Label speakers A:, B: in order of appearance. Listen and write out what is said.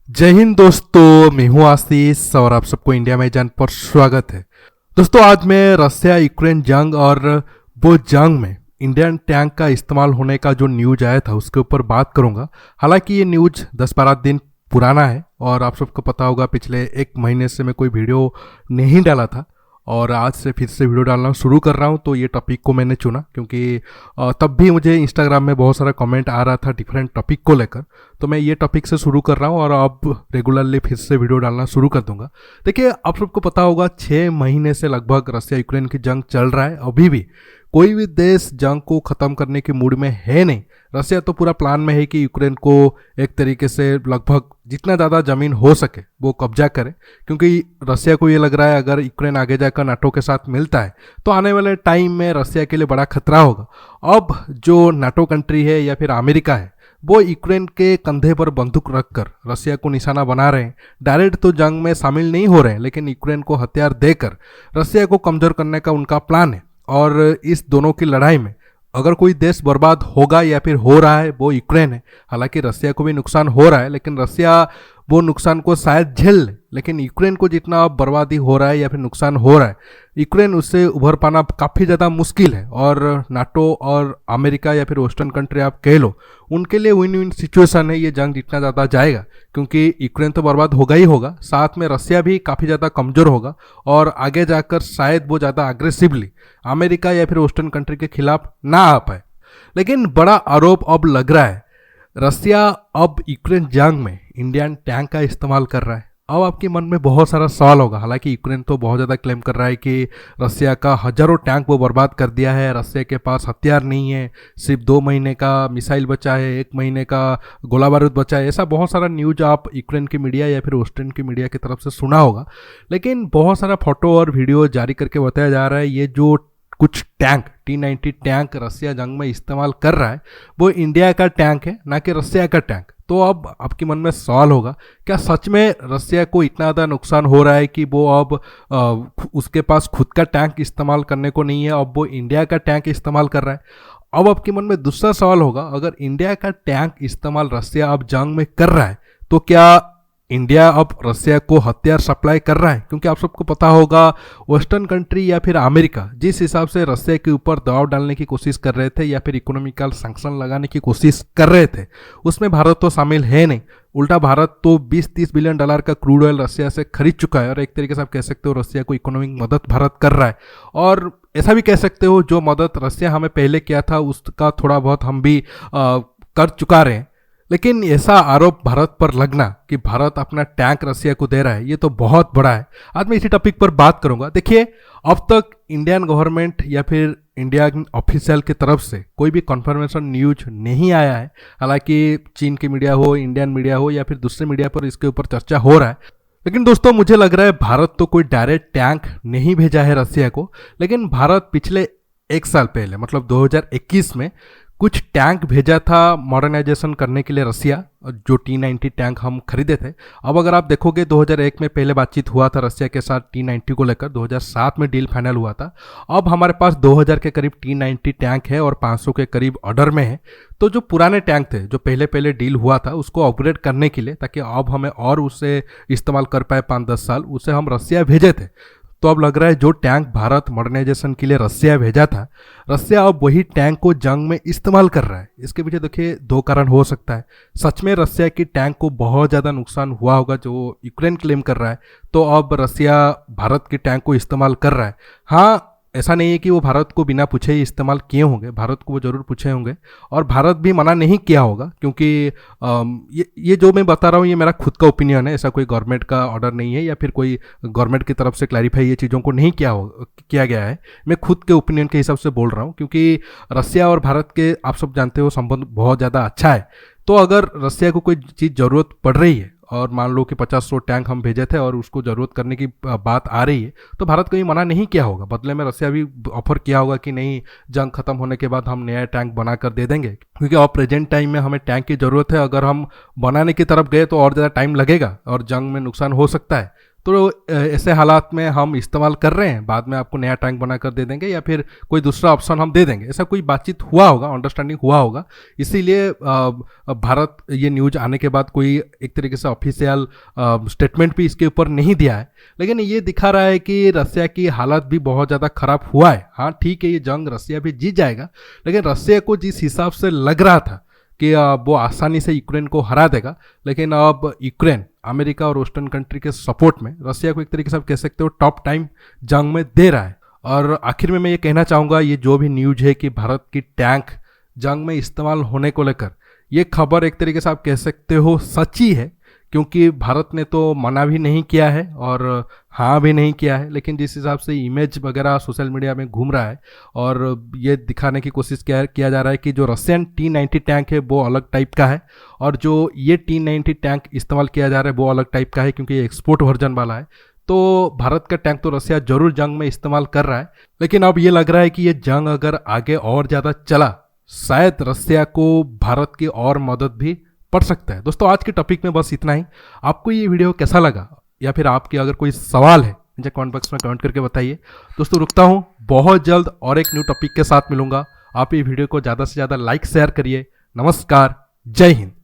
A: जय हिंद दोस्तों, मैं हूं आशीष और आप सबको इंडिया में जान पर स्वागत है। दोस्तों, आज मैं रसिया यूक्रेन जंग और वो जंग में इंडियन टैंक का इस्तेमाल होने का जो न्यूज आया था उसके ऊपर बात करूंगा। हालांकि ये न्यूज 10-12 दिन पुराना है और आप सबको पता होगा पिछले एक महीने से मैं कोई वीडियो नहीं डाला था और आज से फिर से वीडियो डालना शुरू कर रहा हूँ। तो ये टॉपिक को मैंने चुना क्योंकि तब भी मुझे इंस्टाग्राम में बहुत सारा कमेंट आ रहा था डिफरेंट टॉपिक को लेकर। तो मैं ये टॉपिक से शुरू कर रहा हूँ और अब रेगुलरली फिर से वीडियो डालना शुरू कर दूंगा। देखिए, आप सबको पता होगा 6 महीने से लगभग रसिया यूक्रेन की जंग चल रहा है। अभी भी कोई भी देश जंग को ख़त्म करने के मूड में है नहीं। रसिया तो पूरा प्लान में है कि यूक्रेन को एक तरीके से लगभग जितना ज़्यादा ज़मीन हो सके वो कब्जा करे, क्योंकि रसिया को ये लग रहा है अगर यूक्रेन आगे जाकर नाटो के साथ मिलता है तो आने वाले टाइम में रसिया के लिए बड़ा खतरा होगा। अब जो नाटो कंट्री है या फिर अमेरिका है वो यूक्रेन के कंधे पर बंदूक रखकर रसिया को निशाना बना रहे हैं। डायरेक्ट तो जंग में शामिल नहीं हो रहे हैं, लेकिन यूक्रेन को हथियार देकर रसिया को कमज़ोर करने का उनका प्लान है। और इस दोनों की लड़ाई में अगर कोई देश बर्बाद होगा या फिर हो रहा है वो यूक्रेन है। हालांकि रसिया को भी नुकसान हो रहा है, लेकिन रसिया वो नुकसान को शायद झेल ले, लेकिन यूक्रेन को जितना बर्बादी हो रहा है या फिर नुकसान हो रहा है, यूक्रेन उससे उभर पाना काफ़ी ज़्यादा मुश्किल है। और नाटो और अमेरिका या फिर वेस्टर्न कंट्री आप कह लो, उनके लिए विन विन सिचुएशन है ये जंग जितना ज़्यादा जाएगा, क्योंकि यूक्रेन तो बर्बाद होगा ही होगा, साथ में रसिया भी काफ़ी ज़्यादा कमज़ोर होगा और आगे जाकर शायद वो ज़्यादा अग्रेसिवली अमेरिका या फिर वेस्टर्न कंट्री के खिलाफ ना आ पाए। लेकिन बड़ा आरोप अब लग रहा है, रसिया अब यूक्रेन जंग में इंडियन टैंक का इस्तेमाल कर रहा है। अब आपके मन में बहुत सारा सवाल होगा। हालांकि यूक्रेन तो बहुत ज़्यादा क्लेम कर रहा है कि रसिया का हजारों टैंक वो बर्बाद कर दिया है, रसिया के पास हथियार नहीं है, सिर्फ 2 महीने का मिसाइल बचा है, 1 महीने का गोला बारूद बचा है। ऐसा बहुत सारा न्यूज आप यूक्रेन की मीडिया या फिर वेस्टर्न की मीडिया की तरफ से सुना होगा। लेकिन बहुत सारा फोटो और वीडियो जारी करके बताया जा रहा है ये जो कुछ टैंक T-90 टैंक रसिया जंग में इस्तेमाल कर रहा है वो इंडिया का टैंक है, ना कि रसिया का टैंक। तो अब आपके मन में सवाल होगा, क्या सच में रसिया को इतना ज़्यादा नुकसान हो रहा है कि वो अब उसके पास खुद का टैंक इस्तेमाल करने को नहीं है, अब वो इंडिया का टैंक इस्तेमाल कर रहा है? अब आपके मन में दूसरा सवाल होगा, अगर इंडिया का टैंक इस्तेमाल रसिया अब जंग में कर रहा है तो क्या इंडिया अब रसिया को हथियार सप्लाई कर रहा है? क्योंकि आप सबको पता होगा वेस्टर्न कंट्री या फिर अमेरिका जिस हिसाब से रसिया के ऊपर दबाव डालने की कोशिश कर रहे थे या फिर इकोनॉमिकल सैंक्शन लगाने की कोशिश कर रहे थे, उसमें भारत तो शामिल है नहीं। उल्टा भारत तो 20-30 बिलियन डॉलर का क्रूड ऑयल रसिया से खरीद चुका है और एक तरीके से आप कह सकते हो रसिया को इकोनॉमिक मदद भारत कर रहा है। और ऐसा भी कह सकते हो जो मदद रसिया हमें पहले किया था उसका थोड़ा बहुत हम भी कर चुका रहे हैं। लेकिन ऐसा आरोप भारत पर लगना कि भारत अपना टैंक रसिया को दे रहा है, ये तो बहुत बड़ा है। आज मैं इसी टॉपिक पर बात करूंगा। देखिए, अब तक इंडियन गवर्नमेंट या फिर इंडियन ऑफिशियल की तरफ से कोई भी कन्फर्मेशन न्यूज नहीं आया है। हालांकि चीन की मीडिया हो, इंडियन मीडिया हो या फिर दूसरे मीडिया पर इसके ऊपर चर्चा हो रहा है। लेकिन दोस्तों, मुझे लग रहा है भारत तो कोई डायरेक्ट टैंक नहीं भेजा है रसिया को, लेकिन भारत पिछले 1 साल पहले मतलब 2021 में कुछ टैंक भेजा था मॉडर्नाइजेशन करने के लिए रसिया, जो T-90 टैंक हम खरीदे थे। अब अगर आप देखोगे 2001 में पहले बातचीत हुआ था रसिया के साथ T-90 को लेकर, 2007 में डील फाइनल हुआ था। अब हमारे पास 2000 के करीब T-90 टैंक है और 500 के करीब ऑर्डर में है। तो जो पुराने टैंक थे जो पहले पहले डील हुआ था उसको अपग्रेड करने के लिए, ताकि अब हमें और उससे इस्तेमाल कर पाए 5-10 साल, उसे हम रसिया भेजे थे। तो अब लग रहा है जो टैंक भारत मॉडर्नाइजेशन के लिए रसिया भेजा था, रसिया अब वही टैंक को जंग में इस्तेमाल कर रहा है। इसके पीछे देखिए 2 कारण हो सकता है। सच में रसिया की टैंक को बहुत ज़्यादा नुकसान हुआ होगा जो यूक्रेन क्लेम कर रहा है, तो अब रसिया भारत की टैंक को इस्तेमाल कर रहा है। हाँ, ऐसा नहीं है कि वो भारत को बिना पूछे ही इस्तेमाल किए होंगे, भारत को वो ज़रूर पूछे होंगे और भारत भी मना नहीं किया होगा, क्योंकि ये जो मैं बता रहा हूँ ये मेरा खुद का ओपिनियन है। ऐसा कोई गवर्नमेंट का ऑर्डर नहीं है या फिर कोई गवर्नमेंट की तरफ से क्लैरिफाई ये चीज़ों को नहीं किया गया है। मैं खुद के ओपिनियन के हिसाब से बोल रहा हूँ, क्योंकि रसिया और भारत के आप सब जानते हो संबंध बहुत ज़्यादा अच्छा है। तो अगर रसिया को कोई चीज़ ज़रूरत पड़ रही है और मान लो कि 50-100 टैंक हम भेजे थे और उसको ज़रूरत करने की बात आ रही है, तो भारत को ये मना नहीं किया होगा। बदले में रसिया भी ऑफर किया होगा कि नहीं, जंग खत्म होने के बाद हम नया टैंक बना कर दे देंगे, क्योंकि अब प्रेजेंट टाइम में हमें टैंक की ज़रूरत है। अगर हम बनाने की तरफ गए तो और ज़्यादा टाइम लगेगा और जंग में नुकसान हो सकता है। तो ऐसे हालात में हम इस्तेमाल कर रहे हैं, बाद में आपको नया टैंक बना कर दे देंगे या फिर कोई दूसरा ऑप्शन हम दे देंगे, ऐसा कोई बातचीत हुआ होगा, अंडरस्टैंडिंग हुआ होगा। इसीलिए भारत ये न्यूज आने के बाद कोई एक तरीके से ऑफिशियल स्टेटमेंट भी इसके ऊपर नहीं दिया है, लेकिन ये दिखा रहा है कि रसिया की हालत भी बहुत ज़्यादा खराब हुआ है। हाँ ठीक है, ये जंग रसिया भी जीत जाएगा, लेकिन रसिया को जिस हिसाब से लग रहा था कि वो आसानी से यूक्रेन को हरा देगा, लेकिन अब यूक्रेन अमेरिका और वेस्टर्न कंट्री के सपोर्ट में रसिया को एक तरीके से आप कह सकते हो टॉप टाइम जंग में दे रहा है। और आखिर में मैं ये कहना चाहूँगा, ये जो भी न्यूज है कि भारत की टैंक जंग में इस्तेमाल होने को लेकर, ये खबर एक तरीके से आप कह सकते हो सच्ची है, क्योंकि भारत ने तो मना भी नहीं किया है और हाँ भी नहीं किया है, लेकिन जिस हिसाब से इमेज वगैरह सोशल मीडिया में घूम रहा है और ये दिखाने की कोशिश किया जा रहा है कि जो रशियन T-90 टैंक है वो अलग टाइप का है और जो ये T-90 टैंक इस्तेमाल किया जा रहा है वो अलग टाइप का है, क्योंकि ये एक्सपोर्ट वर्जन वाला है। तो भारत का टैंक तो रसिया जरूर जंग में इस्तेमाल कर रहा है, लेकिन अब ये लग रहा है कि ये जंग अगर आगे और ज़्यादा चला, शायद रसिया को भारत की और मदद भी पड़ सकता है। दोस्तों आज के टॉपिक में बस इतना ही। आपको ये वीडियो कैसा लगा या फिर आपके अगर कोई सवाल है मुझे कमेंट बॉक्स में कमेंट करके बताइए। दोस्तों रुकता हूँ, बहुत जल्द और एक न्यू टॉपिक के साथ मिलूंगा। आप ये वीडियो को ज़्यादा से ज़्यादा लाइक शेयर करिए। नमस्कार, जय हिंद।